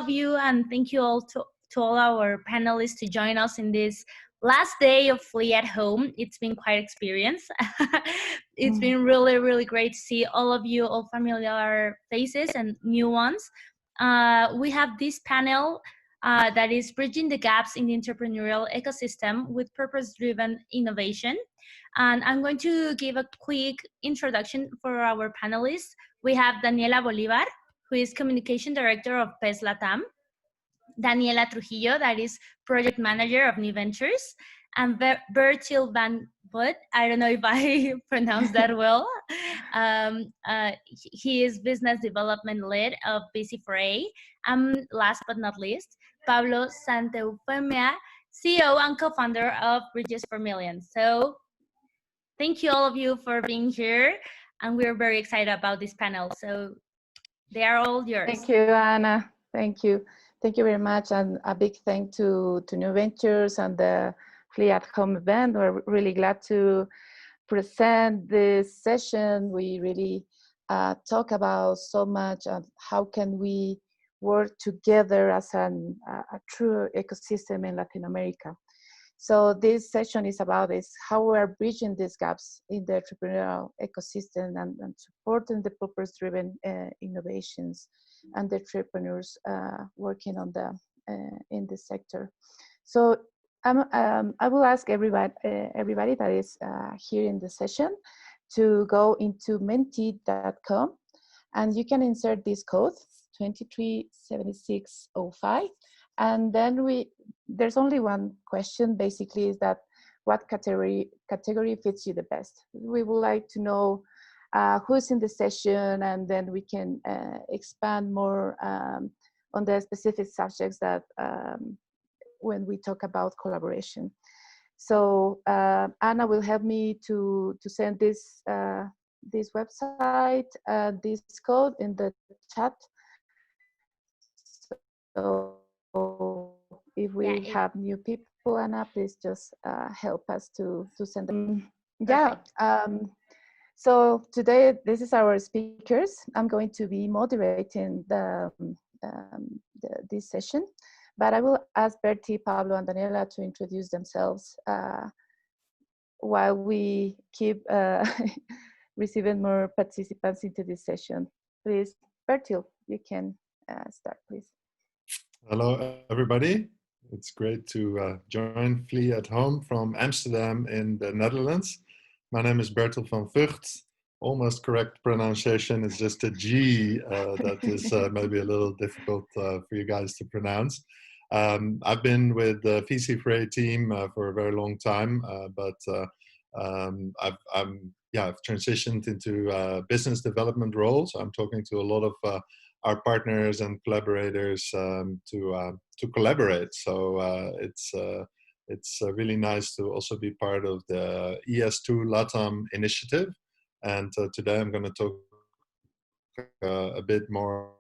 of you, and thank you all to all our panelists to join us in this last day of Flee at Home. It's been quite an experience. It's been really, really great to see all of you, all familiar faces and new ones. We have this panel that is bridging the gaps in the entrepreneurial ecosystem with purpose-driven innovation. And I'm going to give a quick introduction for our panelists. We have Daniela Bolivar, who is Communication Director of PES Latam, Daniela Trujillo, that is Project Manager of New Ventures, and Bertil van Vugt, I don't know if I pronounced that well. He is Business Development Lead of BC4A. And last but not least, Pablo Sandovia, CEO and co-founder of Bridges for Millions. So thank you all of you for being here, and we're very excited about this panel. So they are all yours. Thank you, Anna. Thank you. Thank you very much, and a big thank to New Ventures and the Flee at Home event. We're really glad to present this session. We really talk about so much of how can we work together as a true ecosystem in Latin America. So this session is about how we are bridging these gaps in the entrepreneurial ecosystem and supporting the purpose-driven innovations and the entrepreneurs working on in this sector. So I will ask everybody that is here in the session to go into menti.com, and you can insert this code 237605. And then there's only one question, basically, is that what category fits you the best? We would like to know who's in the session, and then we can expand more on the specific subjects that when we talk about collaboration. So Anna will help me to send this website, this code in the chat. So if we have new people, Anna, please just help us to send them. Yeah. So today, this is our speakers. I'm going to be moderating this session, but I will ask Bertil, Pablo, and Daniela to introduce themselves while we keep receiving more participants into this session. Please, Bertil, you can start, please. Hello, everybody. It's great to join Flee at Home from Amsterdam in the Netherlands. My name is Bertil van Vugt. Almost correct pronunciation. It's just a G that is maybe a little difficult for you guys to pronounce. I've been with the VC4A team for a very long time, but I've transitioned into business development roles. I'm talking to a lot of our partners and collaborators to collaborate. So it's really nice to also be part of the ES2 Latam initiative. And today I'm going to talk a bit more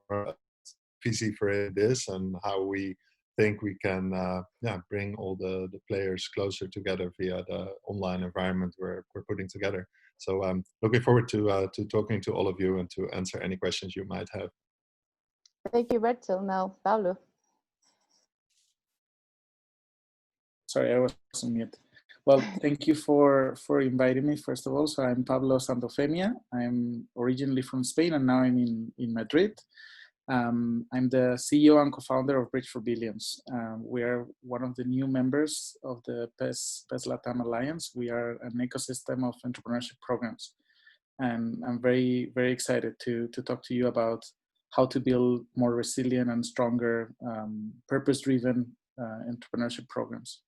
VC4A this and how we think we can bring all the players closer together via the online environment we're putting together. So I'm looking forward to talking to all of you and to answer any questions you might have. Thank you, Bertil. Now, Pablo. Sorry, I was on mute. Well, thank you for inviting me, first of all. So I'm Pablo Sandovia. I'm originally from Spain, and now I'm in Madrid. I'm the CEO and co-founder of Bridge for Billions. We are one of the new members of the PES Latam Alliance. We are an ecosystem of entrepreneurship programs. And I'm very, very excited to talk to you about how to build more resilient and stronger purpose-driven entrepreneurship programs.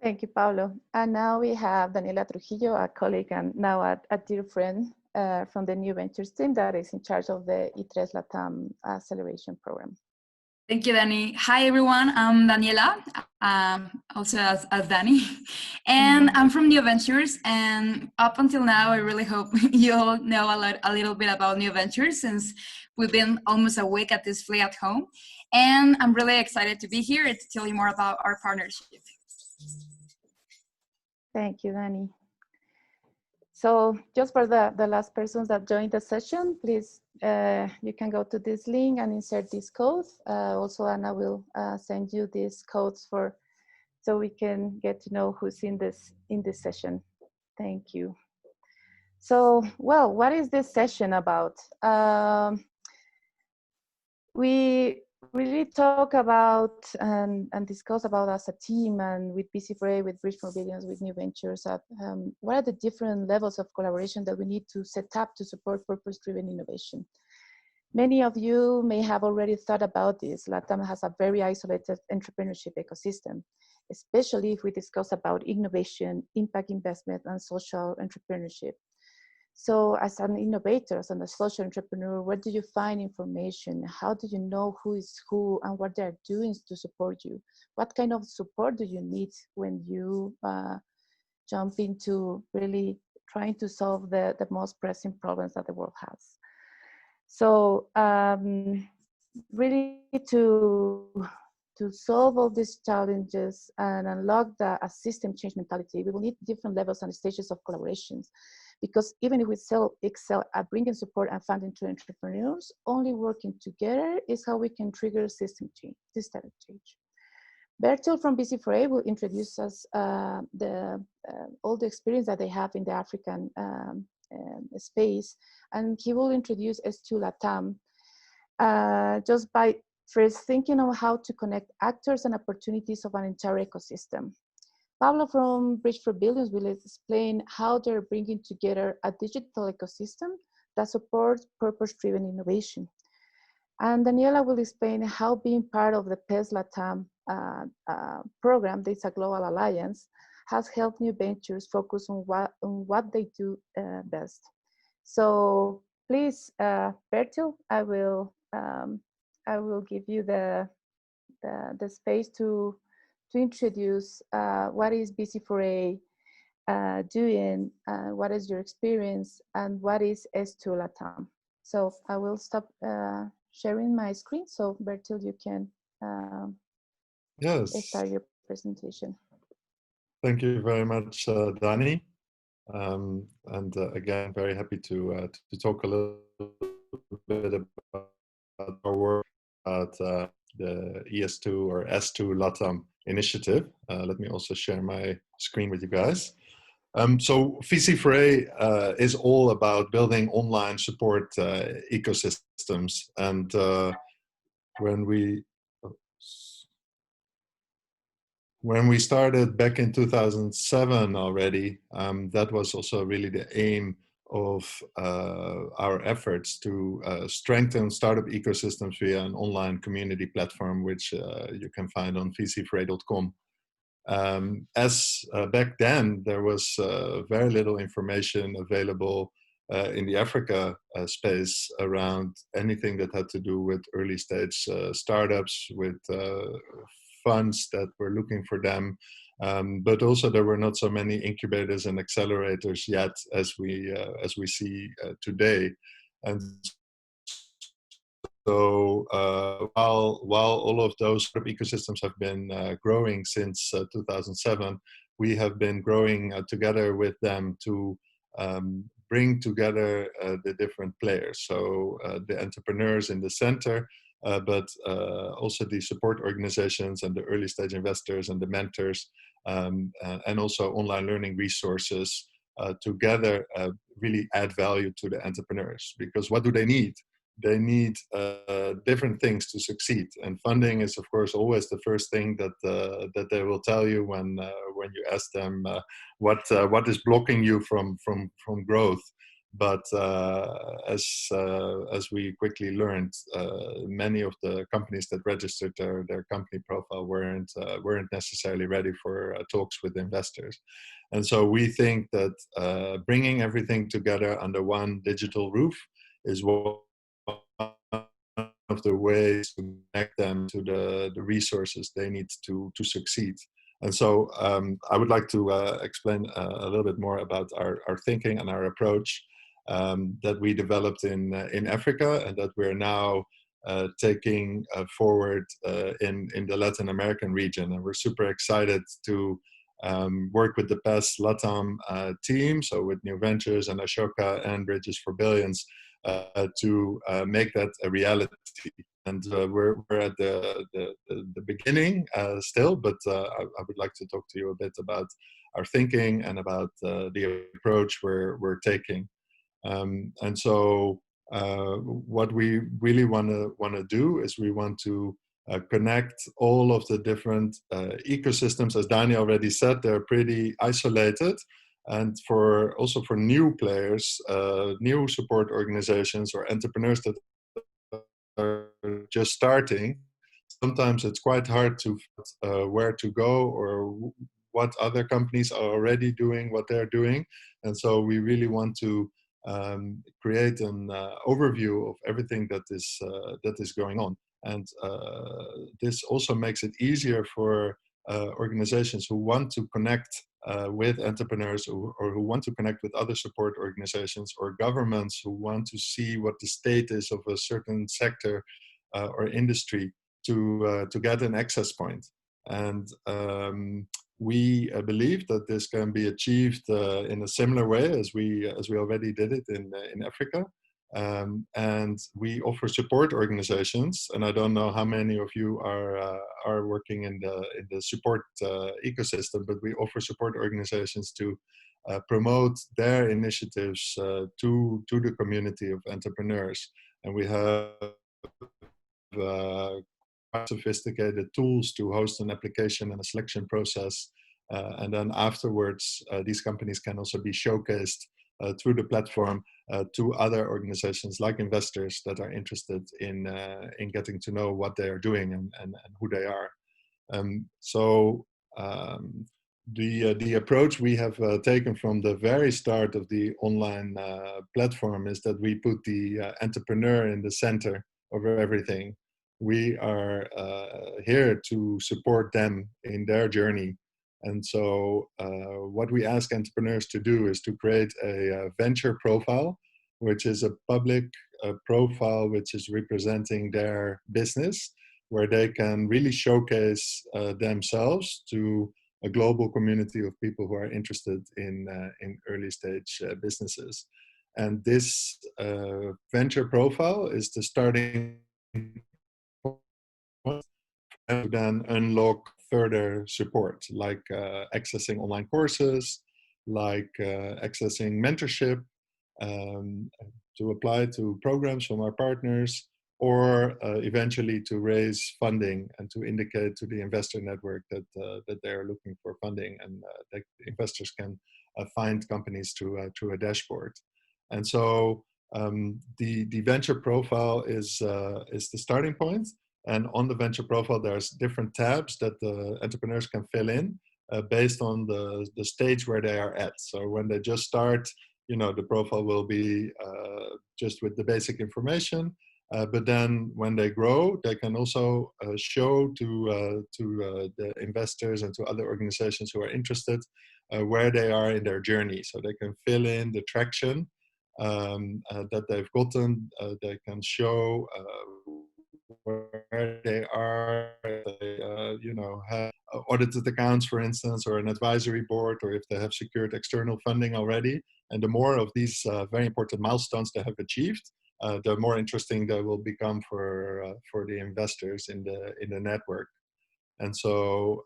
Thank you, Pablo. And now we have Daniela Trujillo, a colleague and now a dear friend from the New Ventures team that is in charge of the I3 Latam acceleration program. Thank you, Dani. Hi, everyone. I'm Daniela, also as Dani. And I'm from New Ventures. And up until now, I really hope you all know a little bit about New Ventures since we've been almost a week at this Flee at Home. And I'm really excited to be here and to tell you more about our partnership. Thank you, Dani. So just for the last persons that joined the session, please, you can go to this link and insert this code. Also, Anna will send you these codes so we can get to know who's in this session. Thank you. So, well, what is this session about? We really talk about and discuss about as a team and with BC4A, with Bridge for Billions, with New Ventures, what are the different levels of collaboration that we need to set up to support purpose-driven innovation. Many of you may have already thought about this. Latam has a very isolated entrepreneurship ecosystem, especially if we discuss about innovation, impact investment, and social entrepreneurship. So as an innovator, as a social entrepreneur, where do you find information? How do you know who is who and what they're doing to support you? What kind of support do you need when you jump into really trying to solve the most pressing problems that the world has? So really to solve all these challenges and unlock a system change mentality, we will need different levels and stages of collaborations. Because even if we excel at bringing support and funding to entrepreneurs, only working together is how we can trigger system change, systemic change. Bertil from BC4A will introduce us all the experience that they have in the African space, and he will introduce us to Latam just by first thinking of how to connect actors and opportunities of an entire ecosystem. Pablo from Bridge for Billions will explain how they're bringing together a digital ecosystem that supports purpose-driven innovation. And Daniela will explain how being part of the PES Latam program, this is a global alliance, has helped new ventures focus on what they do best. So please, Bertil, I will give you the space to introduce what is BC4A doing, what is your experience, and what is S2 Latam. So I will stop sharing my screen so Bertil, you can yes. start your presentation. Thank you very much, Dani. And again, very happy to talk a little bit about our work at the ES2 or S2 Latam initiative. Let me also share my screen with you guys. So VC4A is all about building online support ecosystems. And when we started back in 2007 already, that was also really the aim of our efforts to strengthen startup ecosystems via an online community platform, which you can find on vc4a.com. As back then, there was very little information available in the Africa space around anything that had to do with early stage startups, with funds that were looking for them. But also there were not so many incubators and accelerators yet as we see today. And so while all of those ecosystems have been growing since 2007, we have been growing together with them to bring together the different players. So the entrepreneurs in the center, but also the support organizations and the early stage investors and the mentors, and also online learning resources together really add value to the entrepreneurs. Because what do they need? They need different things to succeed, and funding is, of course, always the first thing that they will tell you when you ask them what is blocking you from growth. But as we quickly learned, many of the companies that registered their company profile weren't necessarily ready for talks with investors. And so we think that bringing everything together under one digital roof is one of the ways to connect them to the resources they need to succeed. And so I would like to explain a little bit more about our thinking and our approach that we developed in Africa, and that we're now taking forward in the Latin American region. And we're super excited to work with the best Latam team, so with New Ventures and Ashoka and Bridges for Billions, to make that a reality. And we're at the beginning still, but I would like to talk to you a bit about our thinking and about the approach we're taking. And so what we really want to do is we want to connect all of the different ecosystems. As Dani already said, they're pretty isolated. And also for new players, new support organizations or entrepreneurs that are just starting, sometimes it's quite hard to where to go or what other companies are already doing, what they're doing. And so we really want to create an overview of everything that is going on. And this also makes it easier for organizations who want to connect with entrepreneurs or who want to connect with other support organizations, or governments who want to see what the state is of a certain sector or industry, to get an access point. And we believe that this can be achieved in a similar way as we already did it in Africa. And we offer support organizations, and I don't know how many of you are working in the support ecosystem, but we offer support organizations to promote their initiatives to the community of entrepreneurs. And we have quite sophisticated tools to host an application and a selection process. And then afterwards, these companies can also be showcased through the platform to other organizations like investors that are interested in getting to know what they are doing and who they are. The approach we have taken from the very start of the online platform is that we put the entrepreneur in the center of everything. We are here to support them in their journey. And so what we ask entrepreneurs to do is to create a venture profile, which is a public profile which is representing their business, where they can really showcase themselves to a global community of people who are interested in early stage businesses. And this venture profile is the starting point to then unlock further support, like accessing online courses, like accessing mentorship, to apply to programs from our partners, or eventually to raise funding and to indicate to the investor network that they are looking for funding, and that investors can find companies through a dashboard. And so the venture profile is the starting point. And on the venture profile, there's different tabs that the entrepreneurs can fill in based on the stage where they are at. So when they just start, the profile will be just with the basic information. But then when they grow, they can also show to the investors and to other organizations who are interested where they are in their journey. So they can fill in the traction that they've gotten. They can show where they are, if they have audited accounts, for instance, or an advisory board, or if they have secured external funding already. And the more of these very important milestones they have achieved, the more interesting they will become for the investors in the network. And so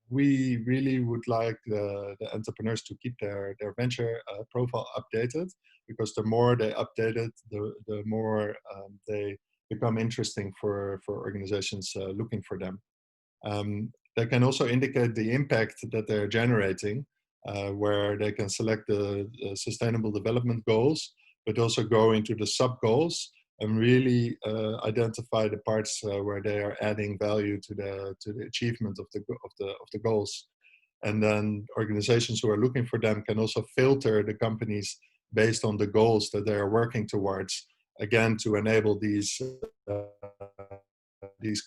we really would like the entrepreneurs to keep their venture profile updated, because the more they update it, the more they become interesting for organizations looking for them. They can also indicate the impact that they're generating, where they can select the sustainable development goals, but also go into the sub-goals and really identify the parts where they are adding value to the achievement of the goals. And then organizations who are looking for them can also filter the companies based on the goals that they are working towards, again, to enable these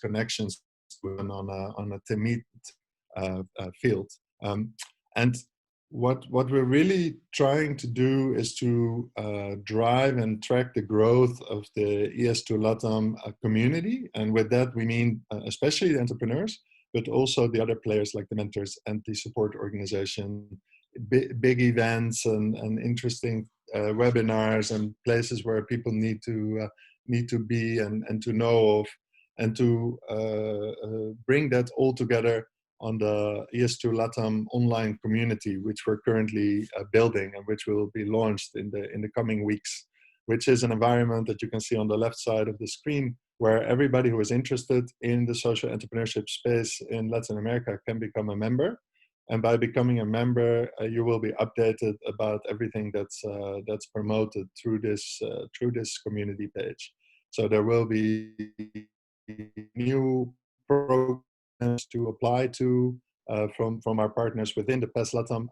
connections on a timid field. And what we're really trying to do is to drive and track the growth of the ES2 Latam community. And with that, we mean especially the entrepreneurs, but also the other players like the mentors and the support organization, big events and interesting webinars and places where people need to be and to know of, and to bring that all together on the ES2 Latam online community, which we're currently building and which will be launched in the coming weeks, which is an environment that you can see on the left side of the screen, where everybody who is interested in the social entrepreneurship space in Latin America can become a member. And by becoming a member, you will be updated about everything that's promoted through this community page. So there will be new programs to apply to from our partners within the PES Latam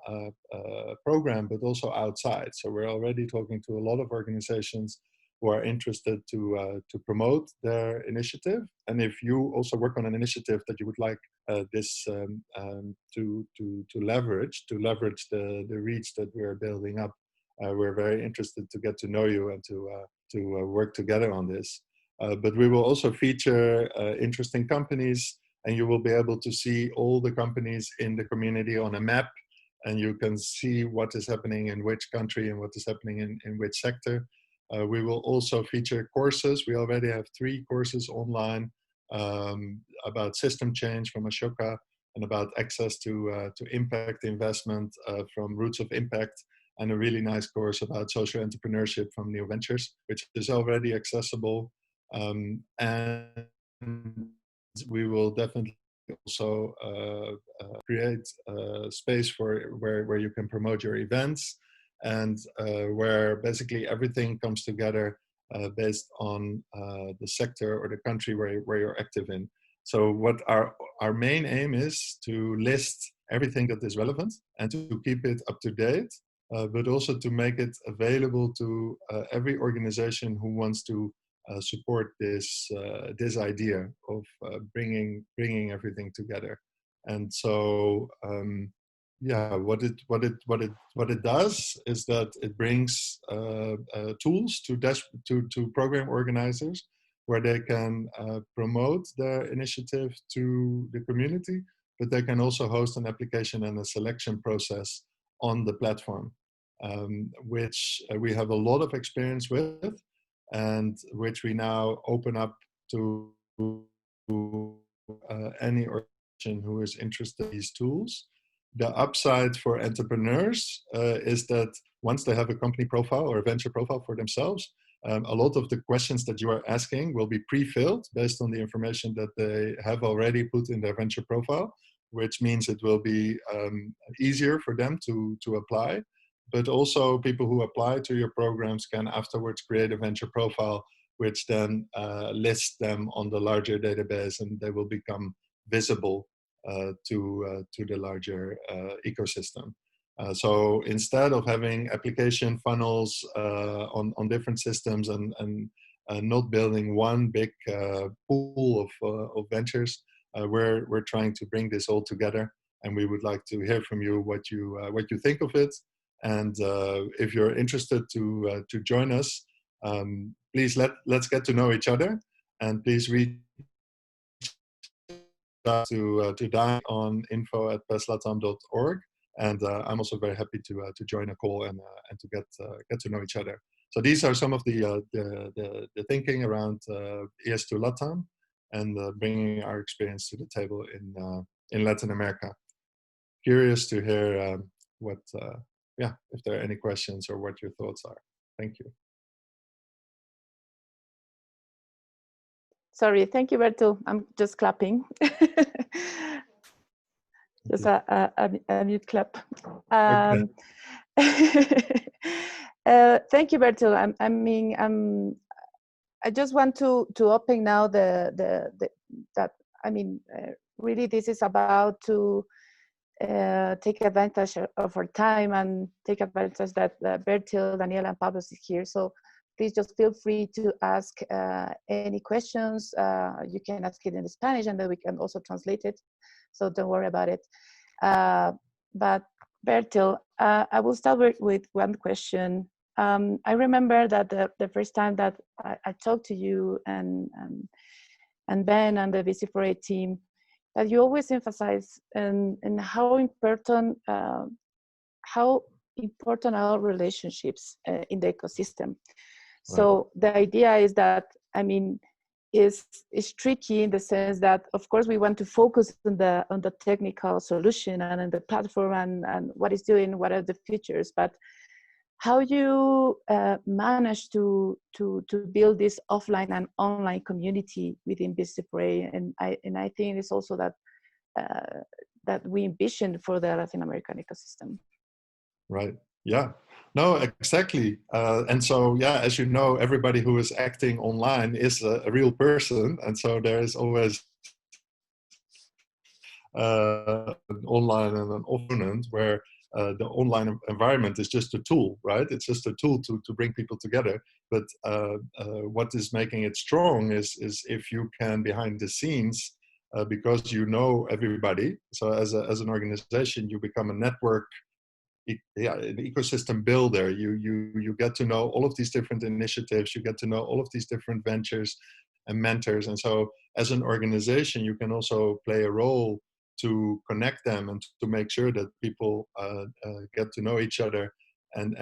program, but also outside. So we're already talking to a lot of organizations who are interested to promote their initiative. And if you also work on an initiative that you would like this to leverage the reach that we're building up, we're very interested to get to know you and to work together on this. But we will also feature interesting companies, and you will be able to see all the companies in the community on a map, and you can see what is happening in which country and what is happening in which sector. We will also feature courses. We already have 3 courses online about system change from Ashoka, and about access to impact investment from Roots of Impact, and a really nice course about social entrepreneurship from New Ventures, which is already accessible. And we will definitely also create a space where you can promote your events, and where basically everything comes together based on the sector or the country where you're active in. So what our main aim is to list everything that is relevant and to keep it up to date, but also to make it available to every organization who wants to support this idea of bringing everything together. And so yeah, what it does is that it brings tools to program organizers, where they can promote their initiative to the community, but they can also host an application and a selection process on the platform, which we have a lot of experience with, and which we now open up to any organization who is interested in these tools. The upside for entrepreneurs is that once they have a company profile or a venture profile for themselves, a lot of the questions that you are asking will be pre-filled based on the information that they have already put in their venture profile, which means it will be easier for them to apply. But also people who apply to your programs can afterwards create a venture profile, which then lists them on the larger database, and they will become visible to the larger ecosystem. So instead of having application funnels on different systems and not building one big pool of ventures, we're trying to bring this all together, and we would like to hear from you what you think of it. And if you're interested to join us, please let's get to know each other, and please reach out to Dani on info@peslatam.org. And I'm also very happy to join a call and to get to know each other. So these are some of the thinking around ES2 Latam, and bringing our experience to the table in Latin America. Curious to hear if there are any questions or what your thoughts are. Thank you. Sorry, thank you, Bertil. I'm just clapping. Just a mute clap. Okay. Thank you, Bertil. I just want to open now really this is about to take advantage of our time and take advantage that Bertil, Daniela, and Pablo is here. So please just feel free to ask any questions. You can ask it in Spanish, and then we can also translate it. So don't worry about it. But Bertil, I will start with one question. I remember that the first time that I talked to you and Ben and the VC4A team, that you always emphasize, and how important are relationships in the ecosystem. So the idea is that, I mean, is tricky in the sense that, of course, we want to focus on the technical solution and on the platform and what it's doing, what are the features, but how you manage to build this offline and online community within BC4A, and I think it's also that that we envisioned for the Latin American ecosystem. Right. Yeah. No, exactly. And so, yeah, as you know, everybody who is acting online is a real person, and so there is always an online and an offline where the online environment is just a tool, right? It's just a tool to bring people together. But what is making it strong is if you can, behind the scenes, because you know everybody. So as an organization, you become a network, an ecosystem builder. You get to know all of these different initiatives. You get to know all of these different ventures and mentors. And so as an organization, you can also play a role to connect them and to make sure that people get to know each other and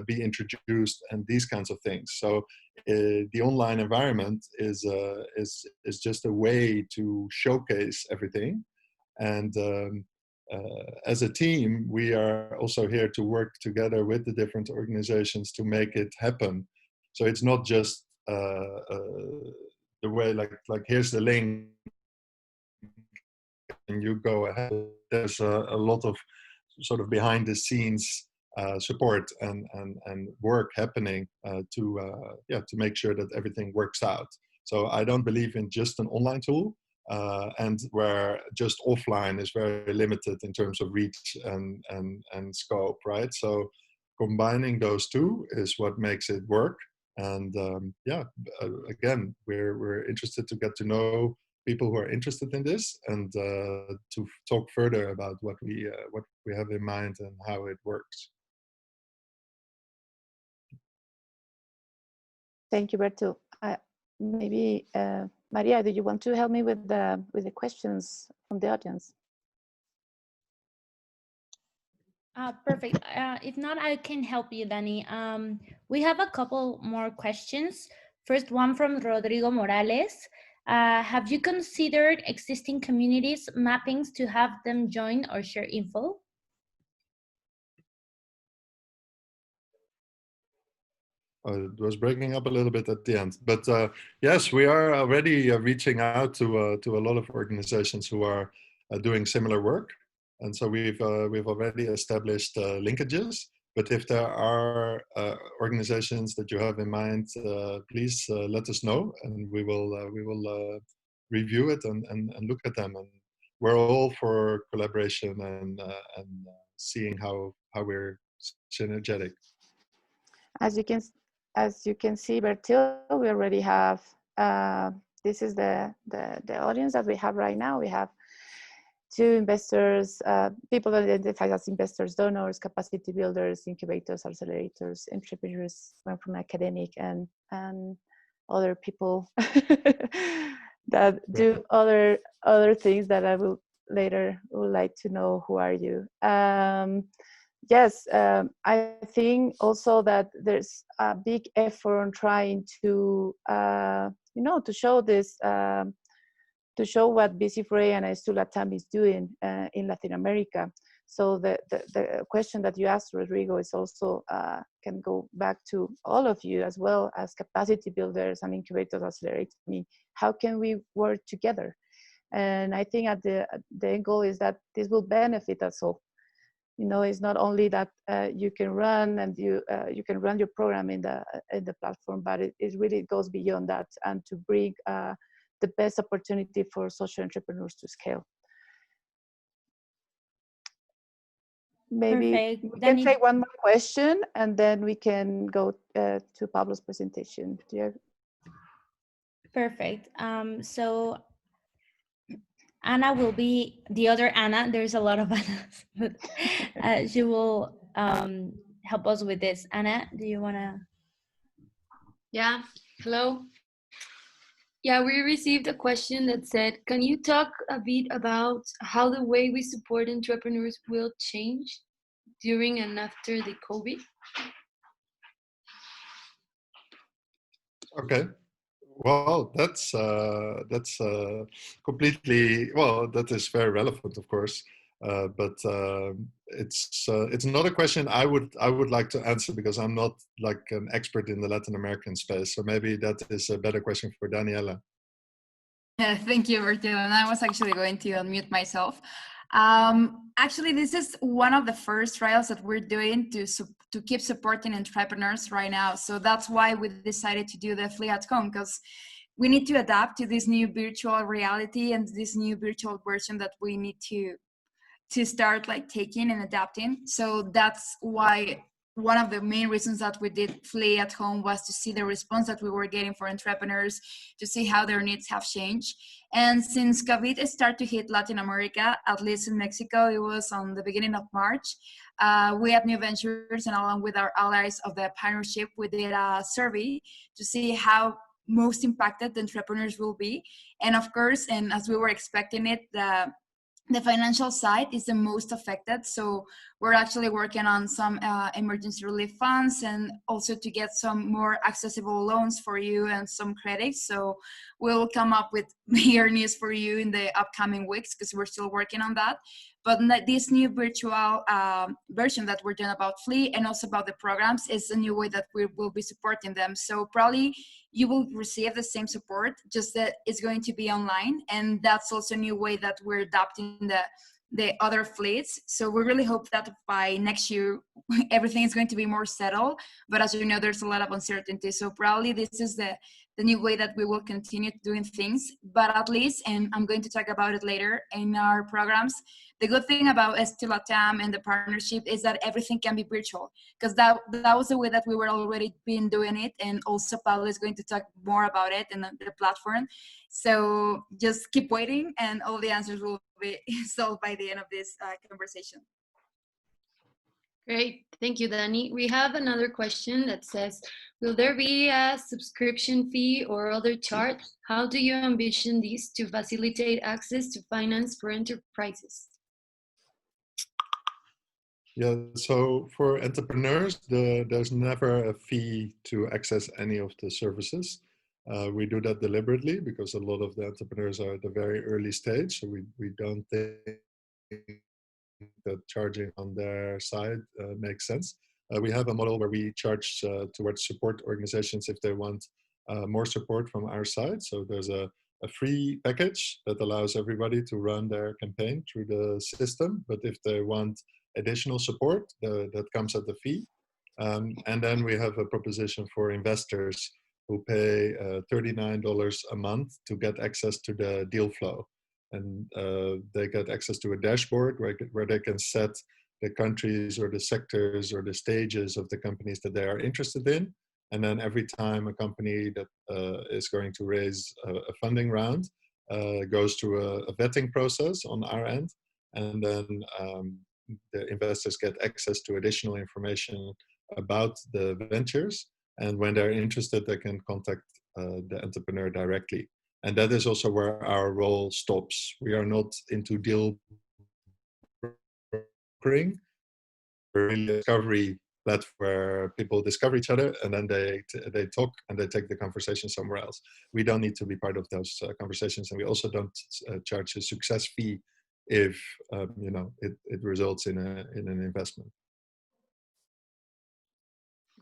be introduced and these kinds of things. So the online environment is just a way to showcase everything. And as a team, we are also here to work together with the different organizations to make it happen. So it's not just the way like here's the link and you go ahead. There's a lot of sort of behind the scenes support and work happening to make sure that everything works out. So I don't believe in just an online tool, and where just offline is very limited in terms of reach and scope, right? So combining those two is what makes it work. And again, we're interested to get to know people who are interested in this and to talk further about what we have in mind and how it works. Thank you, Bertil. Maybe Maria, do you want to help me with the questions from the audience? Perfect. If not, I can help you, Dani. We have a couple more questions. First one from Rodrigo Morales. Have you considered existing communities mappings to have them join or share info? It was breaking up a little bit at the end, but yes, we are already reaching out to a lot of organizations who are doing similar work, and so we've already established linkages. But if there are organizations that you have in mind, please let us know, and we will review it and look at them. And we're all for collaboration and seeing how we're synergetic. As you can see, Bertil, we already have, this is the audience that we have right now. We have 2 investors, people identified as investors, donors, capacity builders, incubators, accelerators, entrepreneurs, one from academic and other people that do other things that I will later would like to know who are you. Yes, I think also that there's a big effort on trying to, to show this, to show what BC4A and ISTU Latam is doing in Latin America. So the question that you asked, Rodrigo, is also can go back to all of you as well as capacity builders and incubators, accelerators. How can we work together? And I think at the end goal is that this will benefit us all. It's not only that you can run and you can run your program in the platform, but it really goes beyond that and to bring the best opportunity for social entrepreneurs to scale. Maybe Perfect. we can take one more question and then we can go to Pablo's presentation. Perfect. So Anna will be the other Anna. There's a lot of Annas, but she will help us with this. Anna, do you want to? Yeah, hello. Yeah, we received a question that said, can you talk a bit about how the way we support entrepreneurs will change during and after the COVID? Okay. Well, that's completely, well, that is very relevant, of course. But it's not a question I would like to answer because I'm not like an expert in the Latin American space. So maybe that is a better question for Daniela. Thank you, Bertil. And I was actually going to unmute myself. Actually, this is one of the first trials that we're doing to keep supporting entrepreneurs right now. So that's why we decided to do the Flee at Home, because we need to adapt to this new virtual reality and this new virtual version that we need to start like taking and adapting. So that's why one of the main reasons that we did Flee at Home was to see the response that we were getting for entrepreneurs, to see how their needs have changed. And since COVID started to hit Latin America, at least in Mexico, it was on the beginning of March, we at New Ventures and along with our allies of the partnership, we did a survey to see how most impacted the entrepreneurs will be. And of course, and as we were expecting it, the financial side is the most affected. So we're actually working on some emergency relief funds and also to get some more accessible loans for you and some credits. So we'll come up with bigger news for you in the upcoming weeks because we're still working on that. But this new virtual version that we're doing about Flee and also about the programs is a new way that we will be supporting them. So probably you will receive the same support, just that it's going to be online. And that's also a new way that we're adapting the other fleets. So we really hope that by next year, everything is going to be more settled. But as you know, there's a lot of uncertainty. So probably this is the new way that we will continue doing things. But at least, and I'm going to talk about it later in our programs, the good thing about Latam and the partnership is that everything can be virtual, because that was the way that we were already been doing it. And also Pablo is going to talk more about it in the platform. So just keep waiting and all the answers will be solved by the end of this conversation. Great. Thank you, Dani. We have another question that says, will there be a subscription fee or other charge? How do you envision these to facilitate access to finance for enterprises? Yeah, so for entrepreneurs, there's never a fee to access any of the services. We do that deliberately because a lot of the entrepreneurs are at the very early stage, so we don't think that charging on their side makes sense. We have a model where we charge towards support organizations if they want more support from our side. So there's a free package that allows everybody to run their campaign through the system, but if they want additional support, that comes at the fee. And then we have a proposition for investors who pay $39 a month to get access to the deal flow. And they get access to a dashboard where they can set the countries or the sectors or the stages of the companies that they are interested in. And then every time a company that is going to raise a funding round goes through a vetting process on our end. And then the investors get access to additional information about the ventures. And when they're interested, they can contact the entrepreneur directly. And that is also where our role stops. We are not into deal brokering. We're really a discovery platform where people discover each other and then they talk and they take the conversation somewhere else. We don't need to be part of those conversations, and we also don't charge a success fee if it results in an investment.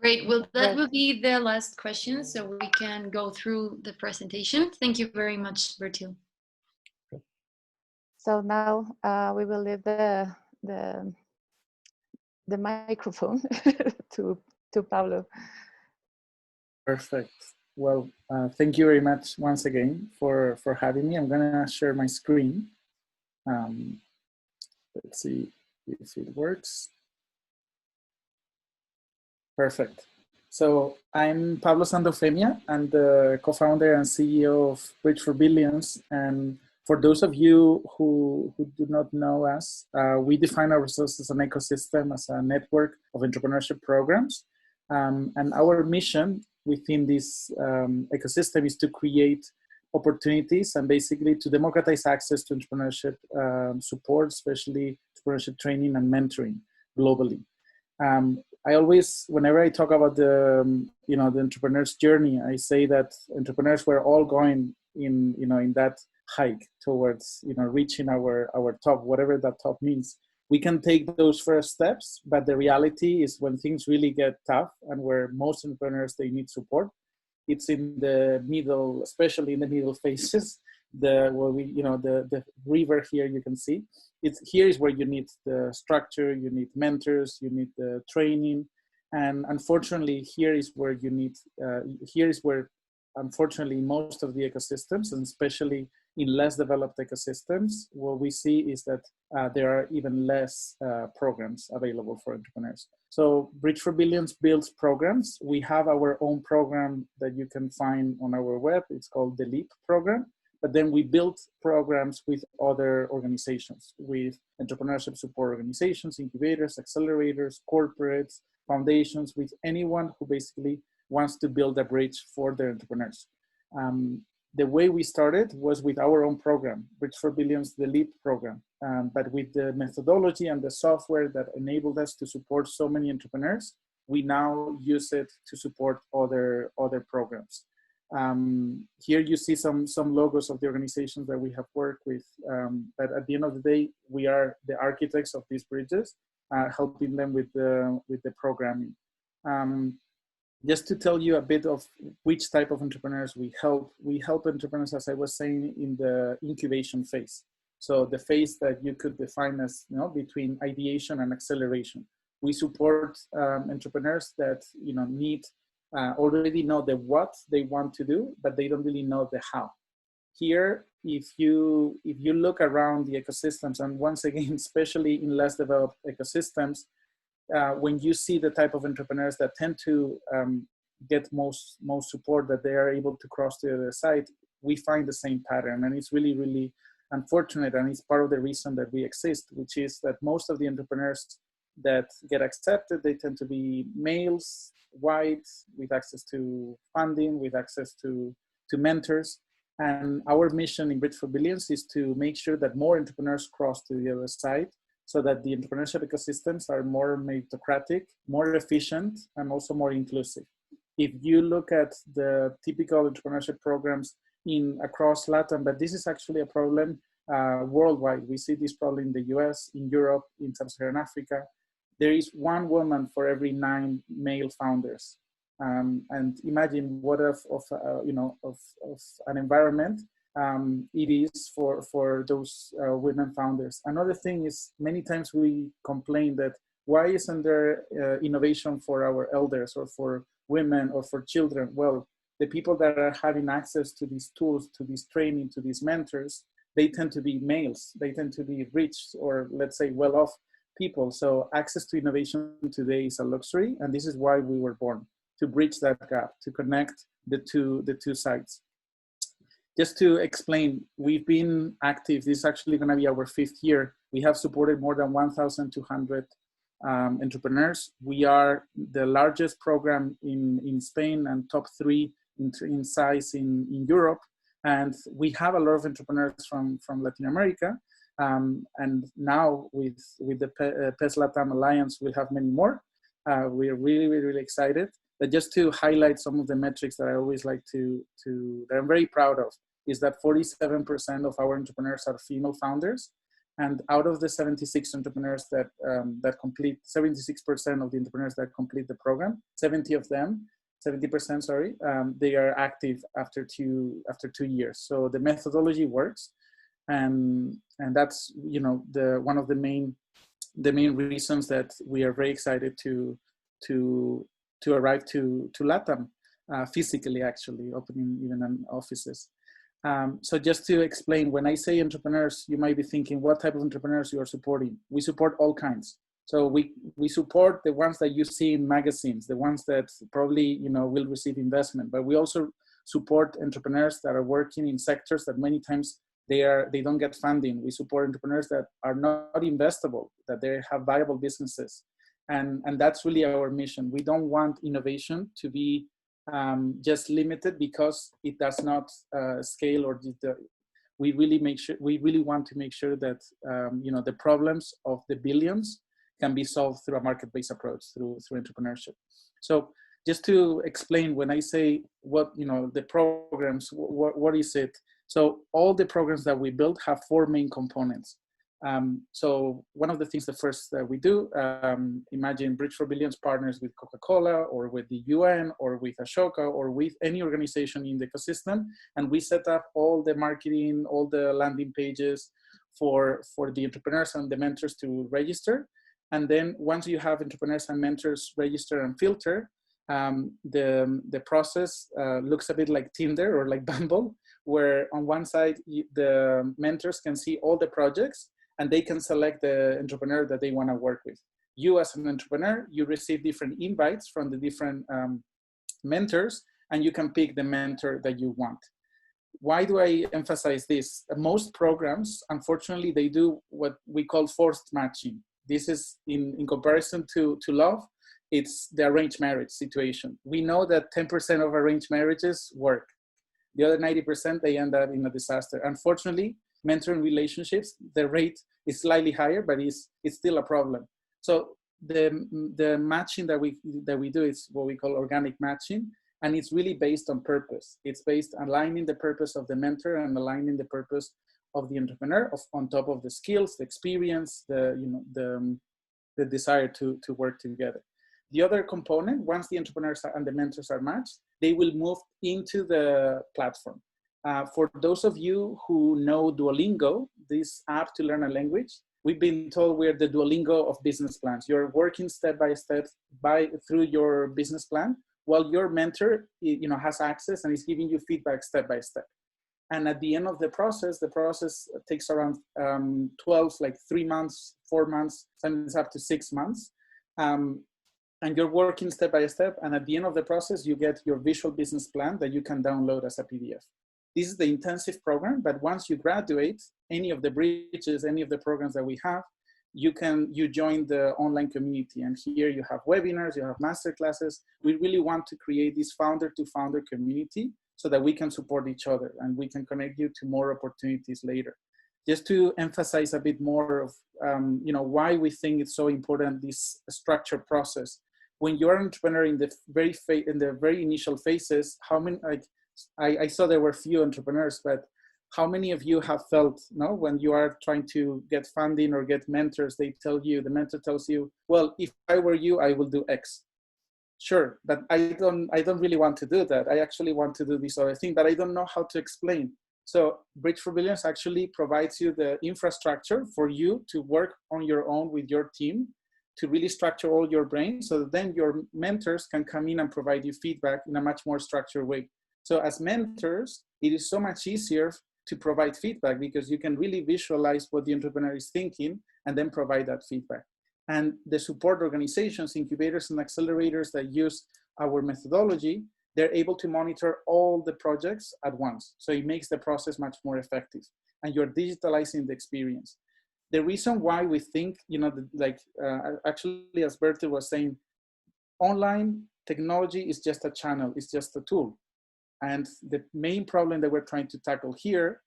Great. Well, that will be the last question, so we can go through the presentation. Thank you very much, Bertil. So now we will leave the microphone to Pablo. Perfect. Well, thank you very much once again for having me. I'm gonna share my screen. Let's see if it works. Perfect. So I'm Pablo Sandovia. I'm the co-founder and CEO of Bridge for Billions. And for those of you who do not know us, we define ourselves as an ecosystem, as a network of entrepreneurship programs. And our mission within this ecosystem is to create opportunities and basically to democratize access to entrepreneurship support, especially entrepreneurship training and mentoring globally. I always, whenever I talk about the the entrepreneur's journey, I say that entrepreneurs were all going in that hike towards reaching our top, whatever that top means. We can take those first steps, but the reality is when things really get tough and where most entrepreneurs, they need support, it's in the middle, especially in the middle phases, the river here you can see. Here is where you need the structure, you need mentors, you need the training. And unfortunately, here is where unfortunately most of the ecosystems, and especially in less developed ecosystems, what we see is that there are even less programs available for entrepreneurs. So Bridge for Billions builds programs. We have our own program that you can find on our web. It's called the LEAP program. But then we built programs with other organizations, with entrepreneurship support organizations, incubators, accelerators, corporates, foundations, with anyone who basically wants to build a bridge for their entrepreneurs. The way we started was with our own program, Bridge for Billions, the LEAP program, but with the methodology and the software that enabled us to support so many entrepreneurs, we now use it to support other programs. Here you see some logos of the organizations that we have worked with, but at the end of the day, we are the architects of these bridges, helping them with the programming. Just to tell you a bit of which type of entrepreneurs we help entrepreneurs, as I was saying, in the incubation phase. So the phase that you could define as between ideation and acceleration. We support entrepreneurs that already know the what they want to do, but they don't really know the how. Here, if you look around the ecosystems, and once again, especially in less developed ecosystems, when you see the type of entrepreneurs that tend to get most support, that they are able to cross to the other side, we find the same pattern. And it's really, really unfortunate. And it's part of the reason that we exist, which is that most of the entrepreneurs that get accepted, they tend to be males, white, with access to funding, with access to mentors. And our mission in Bridge for Billions is to make sure that more entrepreneurs cross to the other side, so that the entrepreneurship ecosystems are more meritocratic, more efficient, and also more inclusive. If you look at the typical entrepreneurship programs across Latam, but this is actually a problem worldwide. We see this problem in the US, in Europe, in Sub-Saharan Africa. There is one woman for every 9 male founders. And imagine what of an environment it is for those women founders. Another thing is, many times we complain that why isn't there innovation for our elders or for women or for children? Well, the people that are having access to these tools, to this training, to these mentors, they tend to be males. They tend to be rich, or let's say well-off people. So access to innovation today is a luxury, and this is why we were born, to bridge that gap, to connect the two sides. Just to explain, we've been active. This is actually going to be our 5th year. We have supported more than 1,200 entrepreneurs. We are the largest program in Spain and top 3 in size in Europe. And we have a lot of entrepreneurs from Latin America. And now with the PES Latam Alliance, we'll have many more. We're really, really, really excited. But just to highlight some of the metrics that I always like that I'm very proud of, is that 47% of our entrepreneurs are female founders. And out of the 76 entrepreneurs that complete, 76% of the entrepreneurs that complete the program, 70%, sorry, they are active after two years. So the methodology works. And that's, one of the main reasons that we are very excited to arrive to Latam, physically, actually, opening even offices. So just to explain, when I say entrepreneurs, you might be thinking, what type of entrepreneurs you are supporting? We support all kinds. So we support the ones that you see in magazines, the ones that probably, will receive investment, but we also support entrepreneurs that are working in sectors that many times they don't get funding. We support entrepreneurs that are not investable, that they have viable businesses. And that's really our mission. We don't want innovation to be just limited because it does not scale, or we really want to make sure that the problems of the billions can be solved through a market-based approach, through entrepreneurship. So just to explain, when I say what the programs, what is it? So all the programs that we build have 4 main components. So one of the things, the first that we do, imagine Bridge for Billions partners with Coca-Cola or with the UN or with Ashoka or with any organization in the ecosystem. And we set up all the marketing, all the landing pages for the entrepreneurs and the mentors to register. And then once you have entrepreneurs and mentors register and filter, the process looks a bit like Tinder or like Bumble, where on one side, the mentors can see all the projects and they can select the entrepreneur that they want to work with. You as an entrepreneur, you receive different invites from the different mentors, and you can pick the mentor that you want. Why do I emphasize this? Most programs, unfortunately, they do what we call forced matching. This is in comparison to love, it's the arranged marriage situation. We know that 10% of arranged marriages work. The other 90%, they end up in a disaster. Unfortunately, mentoring relationships, the rate is slightly higher, but it's still a problem. So the matching that we do is what we call organic matching, and it's really based on purpose. It's based on aligning the purpose of the mentor and aligning the purpose of the entrepreneur on top of the skills, the experience, the desire to work together. The other component, once the entrepreneurs and the mentors are matched, they will move into the platform. For those of you who know Duolingo, this app to learn a language, we've been told we're the Duolingo of business plans. You're working step by step through your business plan, while your mentor has access and is giving you feedback step by step. And at the end of the process takes around 12, like 3 months, 4 months, sometimes up to 6 months. And you're working step by step. And at the end of the process, you get your visual business plan that you can download as a PDF. This is the intensive program, but once you graduate, any of the bridges, any of the programs that we have, you join the online community. And here you have webinars, you have masterclasses. We really want to create this founder-to-founder community so that we can support each other and we can connect you to more opportunities later. Just to emphasize a bit more of why we think it's so important, this structured process. When you're an entrepreneur in the very initial phases, how many, I saw there were few entrepreneurs, but how many of you have felt, when you are trying to get funding or get mentors, the mentor tells you, well, if I were you, I will do X. Sure, but I don't really want to do that. I actually want to do this other thing, but I don't know how to explain. So Bridge for Billions actually provides you the infrastructure for you to work on your own with your team, to really structure all your brain, so that then your mentors can come in and provide you feedback in a much more structured way. So as mentors, it is so much easier to provide feedback because you can really visualize what the entrepreneur is thinking and then provide that feedback. And the support organizations, incubators and accelerators that use our methodology, they're able to monitor all the projects at once. So it makes the process much more effective and you're digitalizing the experience. The reason why we think, actually, as Bertil was saying, online technology is just a channel, it's just a tool. And the main problem that we're trying to tackle here,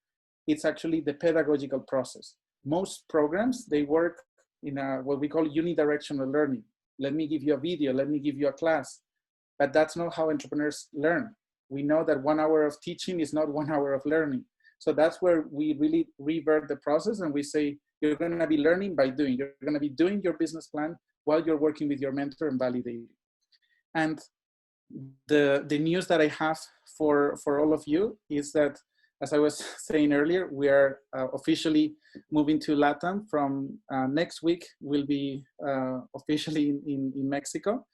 it's actually the pedagogical process. Most programs, they work in what we call unidirectional learning. Let me give you a video, let me give you a class. But that's not how entrepreneurs learn. We know that 1 hour of teaching is not 1 hour of learning. So that's where we really revert the process and we say, you're going to be learning by doing. You're going to be doing your business plan while you're working with your mentor and validating. And the news that I have for all of you is that, as I was saying earlier, we are officially moving to Latam. From next week, we'll be officially in Mexico.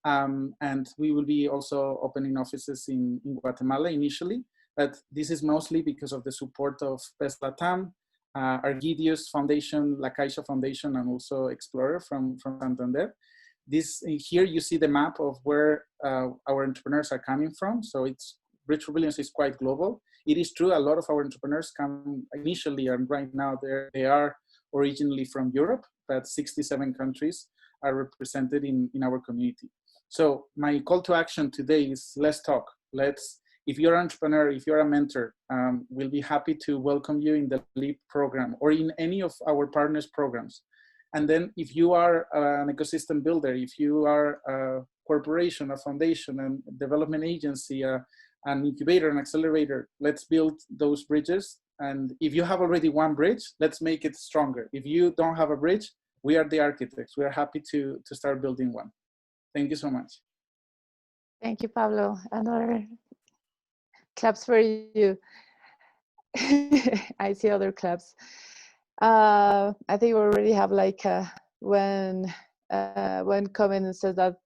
And we will be also opening offices in Guatemala initially. But this is mostly because of the support of PES Latam, Argidius Foundation, La Caixa Foundation, and also Explorer from Santander. Here you see the map of where our entrepreneurs are coming from. So Bridge for Billions is quite global. It is true, a lot of our entrepreneurs come initially, and right now they are originally from Europe, but 67 countries are represented in our community. So my call to action today is let's talk. If you're an entrepreneur, if you're a mentor, we'll be happy to welcome you in the LEAP program or in any of our partners programs. And then if you are an ecosystem builder, if you are a corporation, a foundation, and development agency, an incubator, an accelerator, let's build those bridges. And if you have already one bridge, let's make it stronger. If you don't have a bridge, we are the architects. We are happy to start building one. Thank you so much. Thank you, Pablo. Another claps for you. I see other claps. I think we already have like one comment says that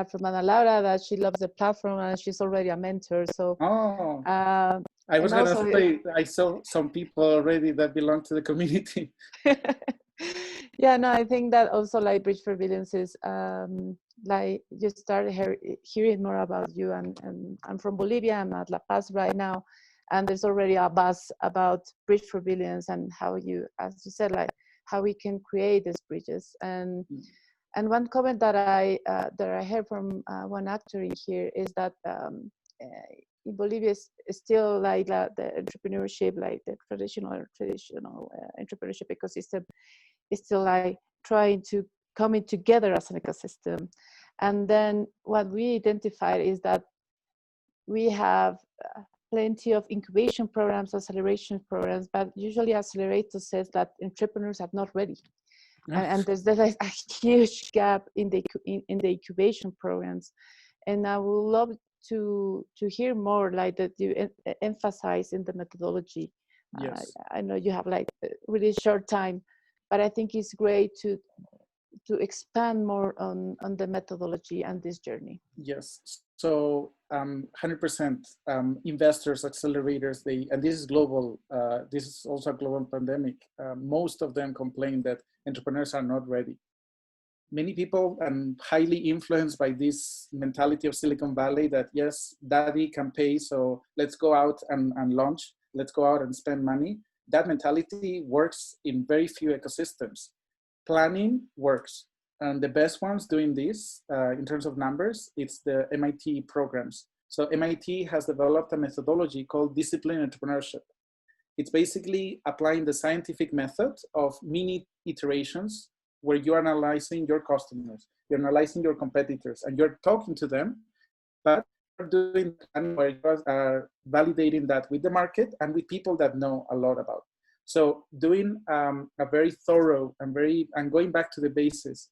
from Ana Laura that she loves the platform and she's already a mentor. So I was gonna say I saw some people already that belong to the community. Yeah, no, I think that also like Bridge for Billions is like you started hearing more about you, and I'm from Bolivia. I'm at La Paz right now, and there's already a buzz about Bridge for Billions and how you, as you said, like how we can create these bridges. And one comment that I heard from one actor in here is that in Bolivia is still like the entrepreneurship, like the traditional entrepreneurship ecosystem is still like trying to coming together as an ecosystem. And then what we identified is that we have plenty of incubation programs, acceleration programs, but usually accelerator says that entrepreneurs are not ready. And there's like a huge gap in the incubation programs. And I would love to hear more like that you emphasize in the methodology. Yes. I know you have like a really short time, but I think it's great to expand more on the methodology and this journey. Yes. So 100% investors, accelerators, and this is global, this is also a global pandemic. Most of them complain that entrepreneurs are not ready. Many people highly influenced by this mentality of Silicon Valley that yes, daddy can pay, so let's go out and launch, let's go out and spend money. That mentality works in very few ecosystems. Planning works. And the best ones doing this in terms of numbers, it's the MIT programs. So MIT has developed a methodology called disciplined entrepreneurship. It's basically applying the scientific method of mini iterations where you're analyzing your customers, you're analyzing your competitors, and you're talking to them, but you're doing where you are validating that with the market and with people that know a lot about. So doing a very thorough and going back to the basis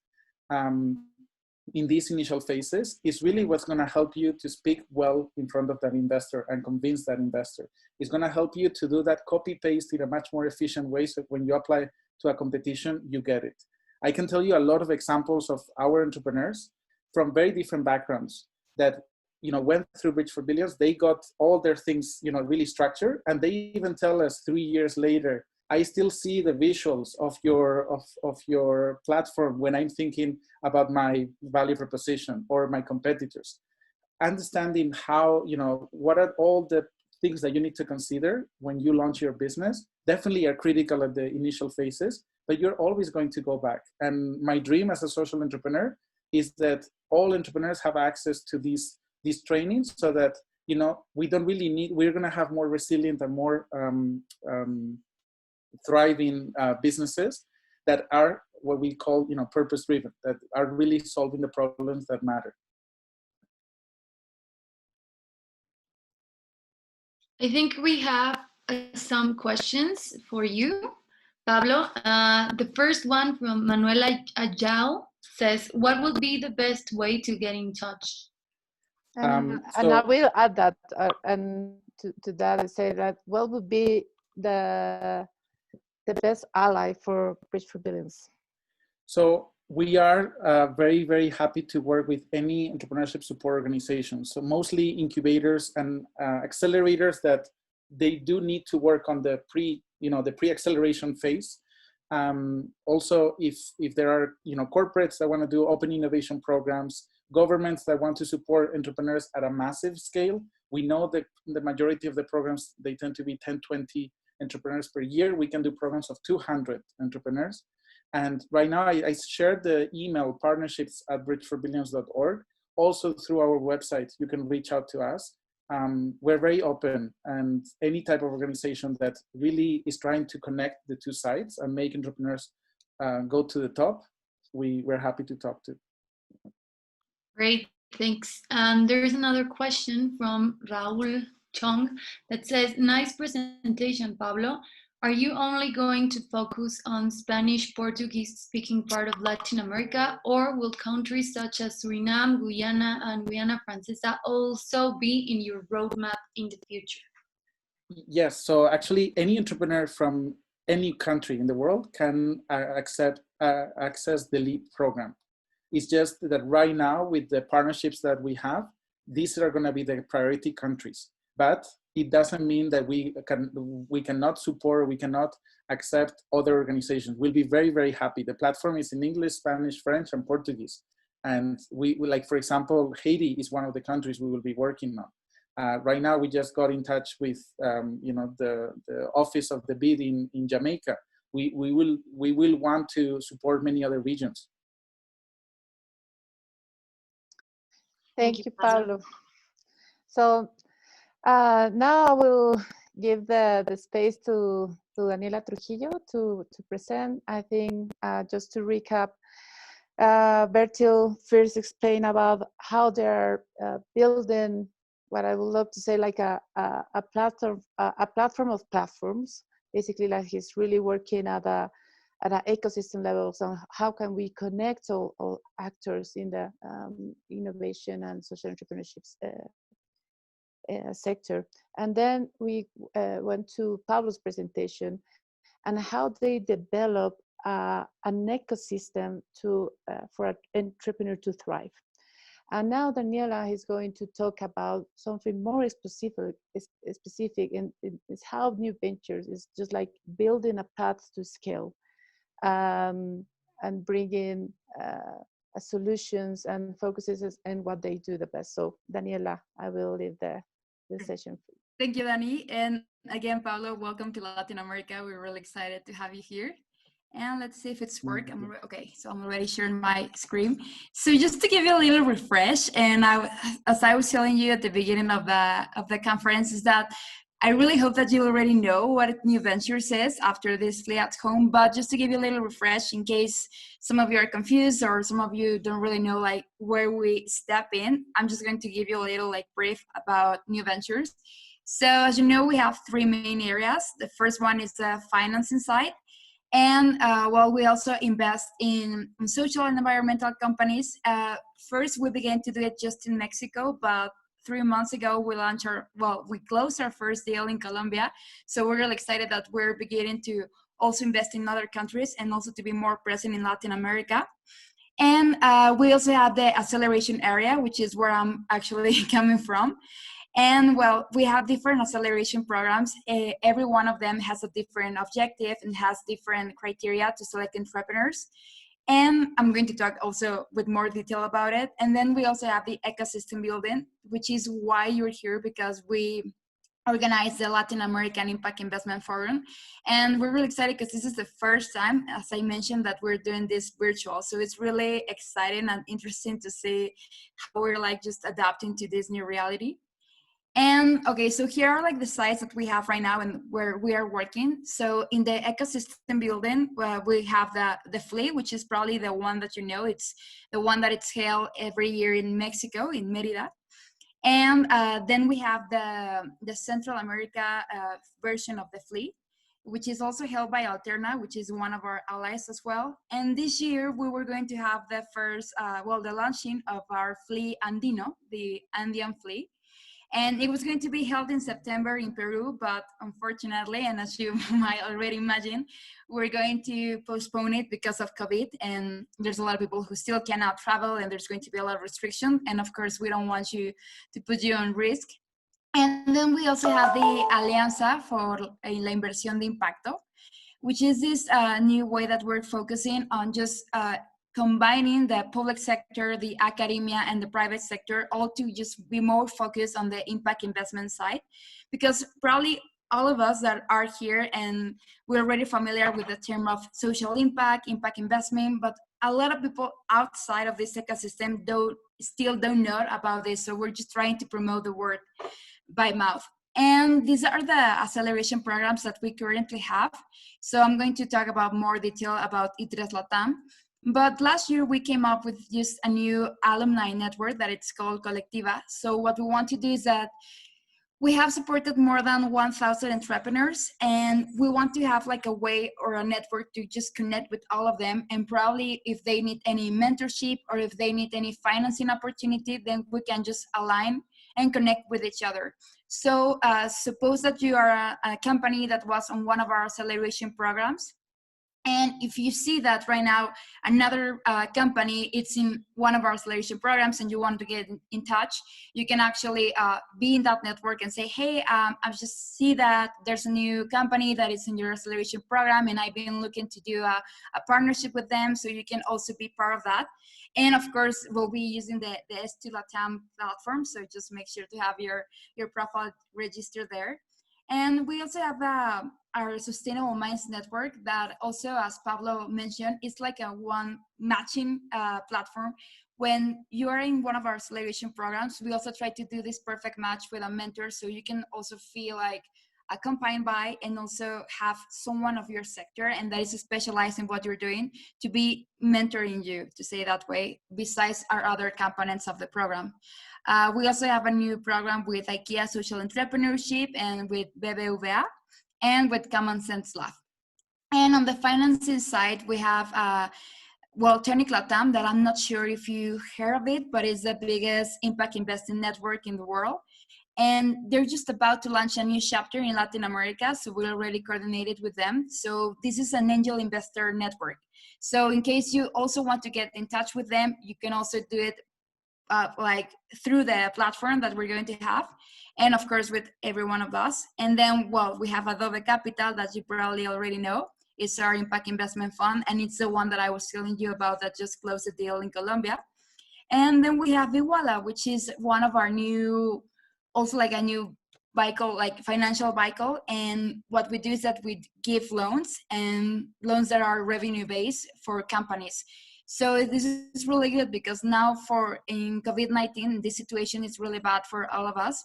in these initial phases is really what's going to help you to speak well in front of that investor and convince that investor. It's going to help you to do that copy paste in a much more efficient way. So when you apply to a competition, you get it. I can tell you a lot of examples of our entrepreneurs from very different backgrounds that went through Bridge for Billions. They got all their things really structured, and they even tell us 3 years later, I still see the visuals of your platform when I'm thinking about my value proposition or my competitors. Understanding how, what are all the things that you need to consider when you launch your business definitely are critical at the initial phases, but you're always going to go back. And my dream as a social entrepreneur is that all entrepreneurs have access to these trainings so that, we don't really need, we're going to have more resilient and more thriving businesses that are what we call, purpose-driven, that are really solving the problems that matter. I think we have some questions for you, Pablo. The first one from Manuela Ayal says, what would be the best way to get in touch? And I will add that, and to that, I say that what would be the best ally for Bridge for Billions? So we are very, very happy to work with any entrepreneurship support organization. So mostly incubators and accelerators that they do need to work on the pre-acceleration phase. Also, if there are corporates that want to do open innovation programs, governments that want to support entrepreneurs at a massive scale, we know that the majority of the programs, they tend to be 10, 20 entrepreneurs per year. We can do programs of 200 entrepreneurs. And right now I shared the email partnerships@bridgeforbillions.org, also through our website, you can reach out to us. We're very open, and any type of organization that really is trying to connect the two sides and make entrepreneurs go to the top, we're happy to talk to. Great, thanks. There's another question from Raul Chong that says, nice presentation, Pablo. Are you only going to focus on Spanish, Portuguese speaking part of Latin America, or will countries such as Suriname, Guyana, and Guyana Francesa also be in your roadmap in the future? Yes, so actually any entrepreneur from any country in the world can access the LEAP program. It's just that right now with the partnerships that we have, these are gonna be the priority countries. But it doesn't mean that we cannot support, we cannot accept other organizations. We'll be very, very happy. The platform is in English, Spanish, French, and Portuguese. And we like, for example, Haiti is one of the countries we will be working on. Right now, we just got in touch with the office of the BID in Jamaica. We will want to support many other regions. Thank you, Pablo. So now I will give the space to Daniela Trujillo to present. I think just to recap, Bertil first explained about how they're building what I would love to say like a platform of platforms. Basically, like he's really working at an ecosystem level. So how can we connect all actors in the innovation and social entrepreneurship sector? And then we went to Pablo's presentation and how they develop an ecosystem for an entrepreneur to thrive. And now Daniela is going to talk about something more specific and it's how new ventures is just like building a path to scale and bringing solutions and focuses in what they do the best. So Daniela, I will leave the session. Thank you, Dani. And again, Pablo, welcome to Latin America. We're really excited to have you here. And let's see if it's work. Okay, so I'm already sharing my screen. So just to give you a little refresh, and as I was telling you at the beginning of the conference, is that I really hope that you already know what New Ventures is after this Flee at Home, but just to give you a little refresh in case some of you are confused or some of you don't really know like where we step in, I'm just going to give you a little like brief about New Ventures. So as you know, we have three main areas. The first one is the financing side. And we also invest in social and environmental companies. First, we began to do it just in Mexico, but 3 months ago, we closed our first deal in Colombia. So we're really excited that we're beginning to also invest in other countries and also to be more present in Latin America. And we also have the acceleration area, which is where I'm actually coming from. And well, we have different acceleration programs. Every one of them has a different objective and has different criteria to select entrepreneurs. And I'm going to talk also with more detail about it. And then we also have the ecosystem building, which is why you're here, because we organize the Latin American Impact Investment Forum. And we're really excited because this is the first time, as I mentioned, that we're doing this virtual. So it's really exciting and interesting to see how we're like just adapting to this new reality. And okay, so here are like the sites that we have right now and where we are working. So in the ecosystem building, we have the FLE, which is probably the one that you know. It's the one that it's held every year in Mexico, in Mérida. And then we have the Central America version of the FLE, which is also held by Alterna, which is one of our allies as well. And this year we were going to have the first, the launching of our FLE Andino, the Andean FLE. And it was going to be held in September in Peru, but unfortunately, and as you might already imagine, we're going to postpone it because of COVID. And there's a lot of people who still cannot travel, and there's going to be a lot of restriction. And of course, we don't want you to put you on risk. And then we also have the Alianza for la Inversión de Impacto, which is this new way that we're focusing on just combining the public sector, the academia, and the private sector, all to just be more focused on the impact investment side. Because probably all of us that are here, and we're already familiar with the term of social impact, impact investment, but a lot of people outside of this ecosystem still don't know about this. So we're just trying to promote the word by mouth. And these are the acceleration programs that we currently have. So I'm going to talk about more detail about ITRES Latam. But last year we came up with just a new alumni network that it's called Colectiva. So what we want to do is that we have supported more than 1,000 entrepreneurs, and we want to have like a way or a network to just connect with all of them. And probably if they need any mentorship or if they need any financing opportunity, then we can just align and connect with each other. So suppose that you are a company that was on one of our acceleration programs. And if you see that right now, another company, it's in one of our acceleration programs and you want to get in touch, you can actually be in that network and say, hey, I just see that there's a new company that is in your acceleration program and I've been looking to do a partnership with them. So you can also be part of that. And of course, we'll be using the S2 Latam platform. So just make sure to have your profile registered there. And we also have our Sustainable Minds Network that also, as Pablo mentioned, is like a one matching platform. When you are in one of our acceleration programs, we also try to do this perfect match with a mentor, so you can also feel like accompanied by and also have someone of your sector and that is specialized in what you're doing to be mentoring you, to say that way, besides our other components of the program. We also have a new program with Ikea Social Entrepreneurship and with BBVA and with Common Sense Lab. And on the financing side, we have Tonic Latam, that I'm not sure if you heard of it, but it's the biggest impact investing network in the world. And they're just about to launch a new chapter in Latin America, so we already coordinated with them. So this is an angel investor network. So in case you also want to get in touch with them, you can also do it like through the platform that we're going to have, and of course with every one of us. And then, well, we have Adobe Capital that you probably already know. It's our impact investment fund, and it's the one that I was telling you about that just closed a deal in Colombia. And then we have Iguala, which is one of our new, also like a new vehicle, like financial vehicle. And what we do is that we give loans, and loans that are revenue based for companies. So this is really good because now in COVID-19, this situation is really bad for all of us.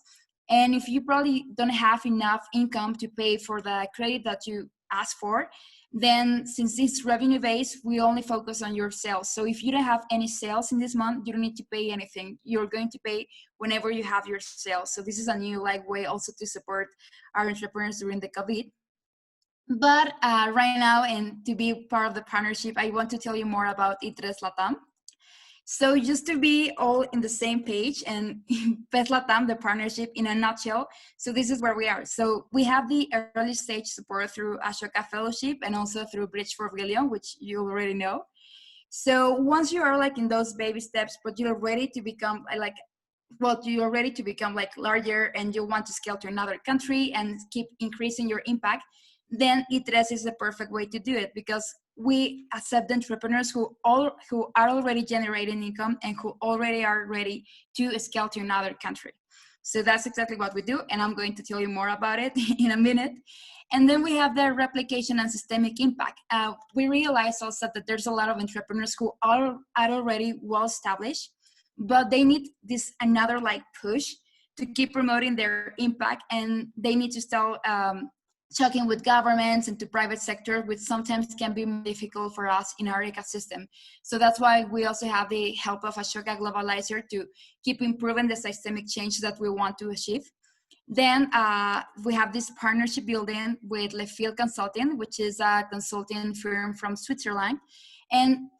And if you probably don't have enough income to pay for the credit that you ask for, then since it's revenue based, we only focus on your sales. So if you don't have any sales in this month, you don't need to pay anything. You're going to pay whenever you have your sales. So this is a new way also to support our entrepreneurs during the COVID. But right now, and to be part of the partnership, I want to tell you more about ITRES Latam. So just to be all in the same page, and PES Latam, the partnership in a nutshell. So this is where we are. So we have the early stage support through Ashoka Fellowship and also through Bridge 4 Billion, which you already know. So once you are like in those baby steps, but you're ready to become you're ready to become like larger and you want to scale to another country and keep increasing your impact, then ITRES is the perfect way to do it, because we accept entrepreneurs who are already generating income and who already are ready to scale to another country. So that's exactly what we do, and I'm going to tell you more about it in a minute. And then we have the replication and systemic impact. We realize also that there's a lot of entrepreneurs who are already well established, but they need this another like push to keep promoting their impact, and they need to start talking with governments and to private sector, which sometimes can be more difficult for us in our ecosystem. So that's why we also have the help of Ashoka Globalizer to keep improving the systemic change that we want to achieve. Then we have this partnership building with Le Fil Consulting, which is a consulting firm from Switzerland. And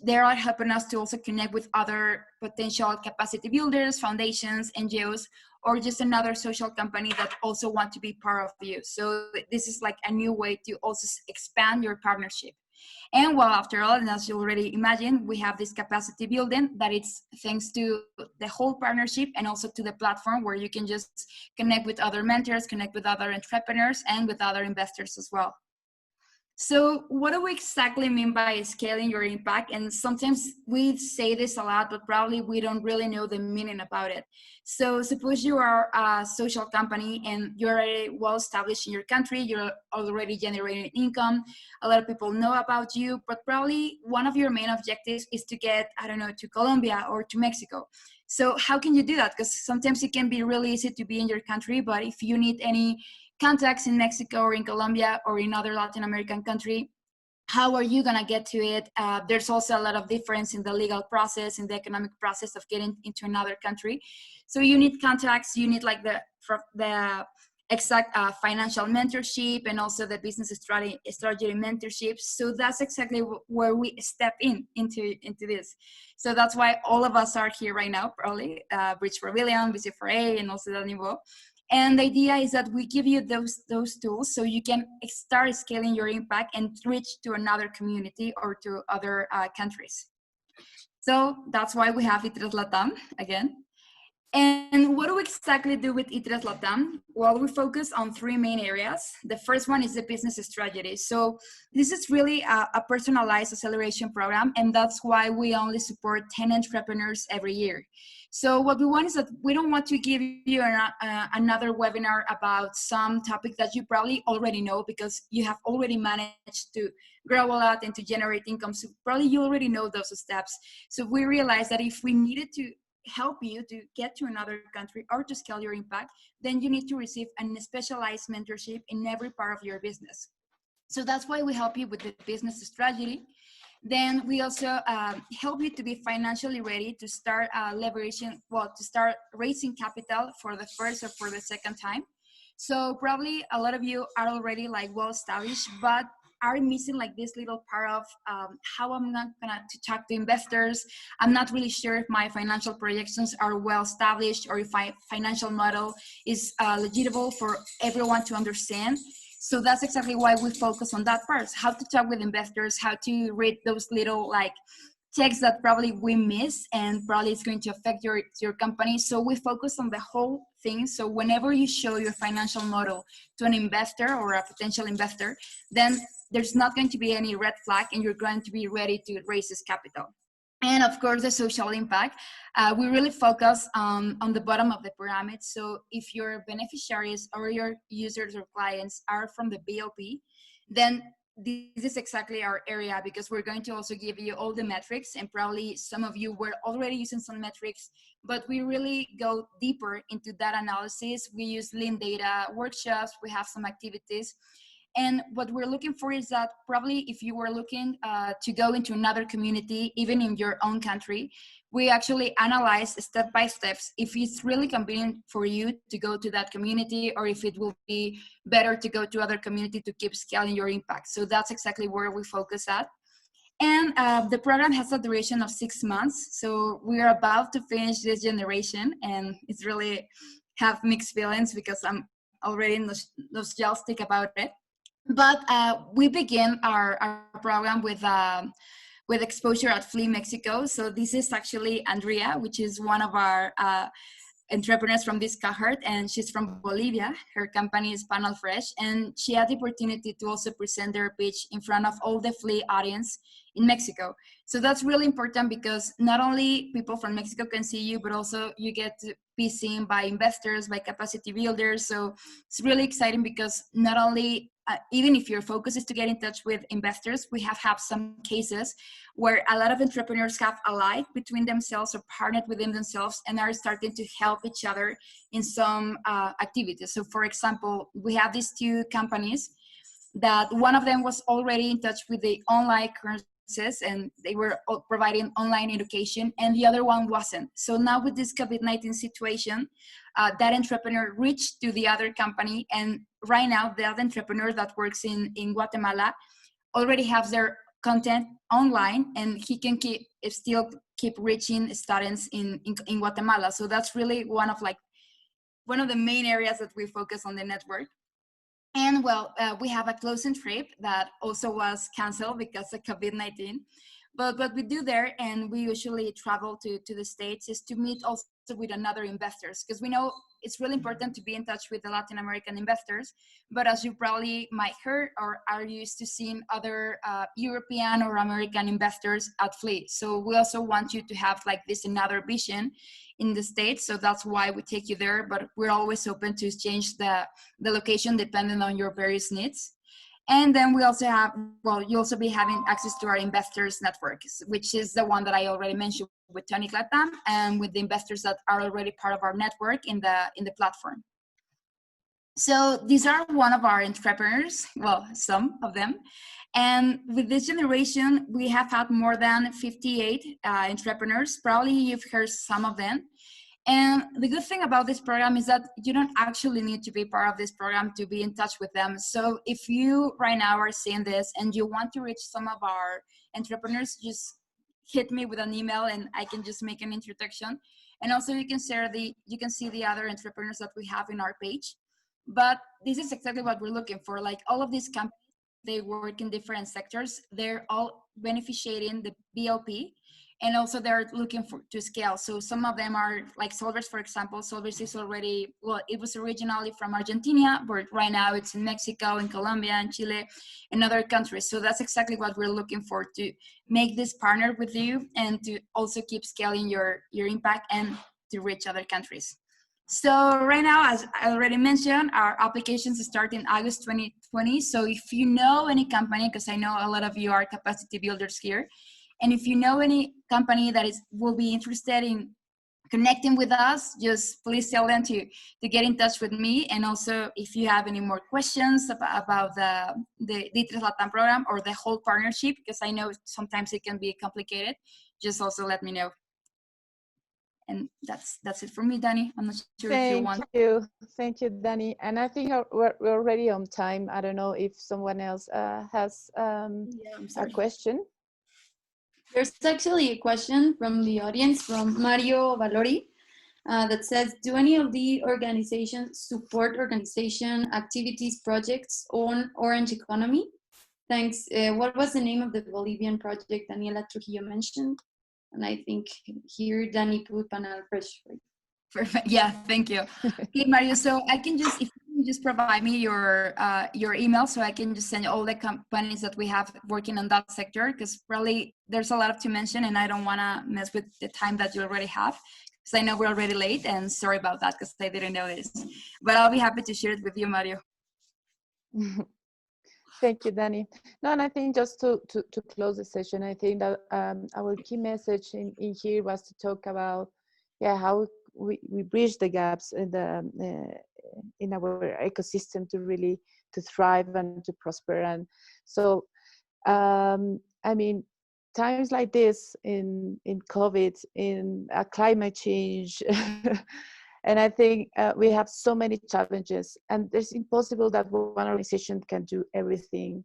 they are helping us to also connect with other potential capacity builders, foundations, NGOs, or just another social company that also want to be part of you. So this is like a new way to also expand your partnership. And well, after all, and as you already imagine, we have this capacity building that it's thanks to the whole partnership and also to the platform where you can just connect with other mentors, connect with other entrepreneurs, and with other investors as well. So what do we exactly mean by scaling your impact? And sometimes we say this a lot, but probably we don't really know the meaning about it. So suppose you are a social company and you're already well established in your country, you're already generating income, a lot of people know about you, but probably one of your main objectives is to get, I don't know, to Colombia or to Mexico. So how can you do that? Because sometimes it can be really easy to be in your country, but if you need any contacts in Mexico or in Colombia or in other Latin American country, how are you gonna get to it? There's also a lot of difference in the legal process, in the economic process of getting into another country. So you need contacts, you need like the exact financial mentorship and also the business strategy mentorship. So that's exactly where we step into this. So that's why all of us are here right now, probably Bridge for William, BC4A, and also Daniela. And the idea is that we give you those tools so you can start scaling your impact and reach to another community or to other countries. So that's why we have ITRES Latam again. And what do we exactly do with ITRES Latam? Well, we focus on three main areas. The first one is the business strategy. So this is really a personalized acceleration program, and that's why we only support 10 entrepreneurs every year. So what we want is that we don't want to give you another webinar about some topic that you probably already know because you have already managed to grow a lot and to generate income. So probably you already know those steps. So we realized that if we needed to help you to get to another country or to scale your impact, then you need to receive a specialized mentorship in every part of your business. So that's why we help you with the business strategy. Then we also help you to be financially ready to start to start raising capital for the first or for the second time. So probably a lot of you are already like well established, but are missing like this little part of how I'm not gonna to talk to investors. I'm not really sure if my financial projections are well established or if my financial model is legitimate for everyone to understand. So that's exactly why we focus on that part, how to talk with investors, how to read those little like texts that probably we miss and probably it's going to affect your company. So we focus on the whole thing. So whenever you show your financial model to an investor or a potential investor, then there's not going to be any red flag and you're going to be ready to raise this capital. And of course, the social impact. We really focus on the bottom of the pyramid. So if your beneficiaries or your users or clients are from the BOP, then this is exactly our area because we're going to also give you all the metrics and probably some of you were already using some metrics, but we really go deeper into that analysis. We use lean data workshops, we have some activities. And what we're looking for is that probably if you were looking to go into another community, even in your own country, we actually analyze step by steps if it's really convenient for you to go to that community or if it will be better to go to other community to keep scaling your impact. So that's exactly where we focus at. And the program has a duration of 6 months. So we are about to finish this generation and it's really have mixed feelings because I'm already nostalgic about it. But we begin our program with exposure at Flee Mexico. So this is actually Andrea, which is one of our entrepreneurs from this cohort, and she's from Bolivia. Her company is Panel Fresh, and she had the opportunity to also present their pitch in front of all the Flee audience in Mexico. So that's really important because not only people from Mexico can see you, but also you get to be seen by investors, by capacity builders. So it's really exciting because not only even if your focus is to get in touch with investors, we have some cases where a lot of entrepreneurs have allied between themselves or partnered within themselves and are starting to help each other in some activities. So for example, we have these two companies that one of them was already in touch with the online courses and they were providing online education and the other one wasn't. So now with this COVID-19 situation, that entrepreneur reached to the other company, and right now that entrepreneur that works in Guatemala already has their content online and he can still keep reaching students in Guatemala. So that's really one of the main areas that we focus on the network. And well, we have a closing trip that also was canceled because of COVID-19. But what we do there, and we usually travel to the States, is to meet also with another investors, because we know it's really important to be in touch with the Latin American investors. But as you probably might heard or are used to seeing other European or American investors at Fleet. So we also want you to have like this another vision in the States. So that's why we take you there, but we're always open to change the location depending on your various needs. And then we also have, well, you also be having access to our investors network, which is the one that I already mentioned with Tonic Latam and with the investors that are already part of our network in the platform. So these are one of our entrepreneurs, well, some of them. And with this generation, we have had more than 58 entrepreneurs. Probably you've heard some of them. And the good thing about this program is that you don't actually need to be part of this program to be in touch with them. So if you right now are seeing this and you want to reach some of our entrepreneurs, just hit me with an email and I can just make an introduction. And also you can see the other entrepreneurs that we have in our page. But this is exactly what we're looking for. Like all of these companies, they work in different sectors. They're all beneficiating the BLP. And also they're looking to scale. So some of them are like Solvers, for example. Solvers is already, well, it was originally from Argentina, but right now it's in Mexico, in Colombia, and Chile, and other countries. So that's exactly what we're looking for, to make this partner with you and to also keep scaling your impact and to reach other countries. So right now, as I already mentioned, our applications start in August 2020. So if you know any company, because I know a lot of you are capacity builders here, and if you know any company that will be interested in connecting with us, just please tell them to get in touch with me. And also, if you have any more questions about the D3 Latam program or the whole partnership, because I know sometimes it can be complicated, just also let me know. And that's it for me, Dani. I'm not sure if you want. Thank you, Dani. And I think we're already on time. I don't know if someone else has a question. There's actually a question from the audience, from Mario Valori, that says, do any of the organizations support organization activities, projects on orange economy? Thanks. What was the name of the Bolivian project Daniela Trujillo mentioned? And I think here Dani put Panel Fresh. Perfect. Yeah, thank you. Okay, Mario. So I can just, if you can just provide me your email, so I can just send all the companies that we have working on that sector, because probably there's a lot to mention, and I don't want to mess with the time that you already have, because I know we're already late, and sorry about that, because I didn't know this. But I'll be happy to share it with you, Mario. Thank you, Dani. No, and I think just to close the session, I think that our key message in here was to talk about, how we bridge the gaps in our ecosystem to really thrive and to prosper. And so, I mean, times like this in COVID, in climate change, and I think we have so many challenges, and it's impossible that one organization can do everything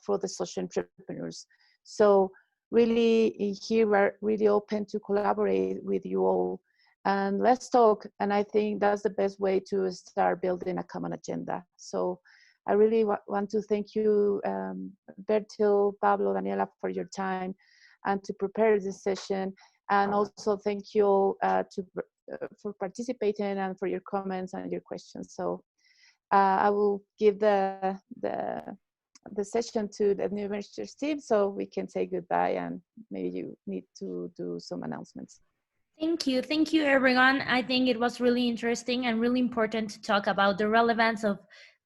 for the social entrepreneurs. So really in here, we're really open to collaborate with you all, and let's talk. And I think that's the best way to start building a common agenda. So I really want to thank you, Bertil, Pablo, Daniela, for your time and to prepare this session. And also thank you all for participating and for your comments and your questions. So I will give the session to the New Ventures team so we can say goodbye, and maybe you need to do some announcements. Thank you everyone. I think it was really interesting and really important to talk about the relevance of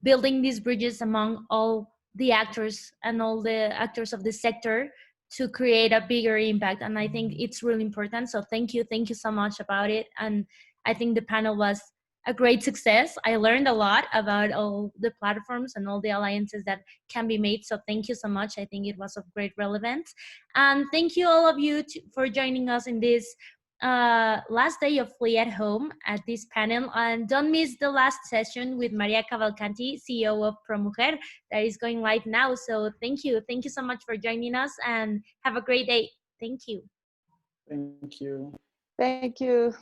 building these bridges among all the actors and all the actors of the sector to create a bigger impact. And I think it's really important. So thank you so much about it. And I think the panel was a great success. I learned a lot about all the platforms and all the alliances that can be made. So thank you so much. I think it was of great relevance. And thank you all of you for joining us in this last day of Flee at Home at this panel. And don't miss the last session with Maria Cavalcanti, CEO of ProMujer, that is going live now. So thank you so much for joining us, and have a great day. Thank you. Thank you. Thank you.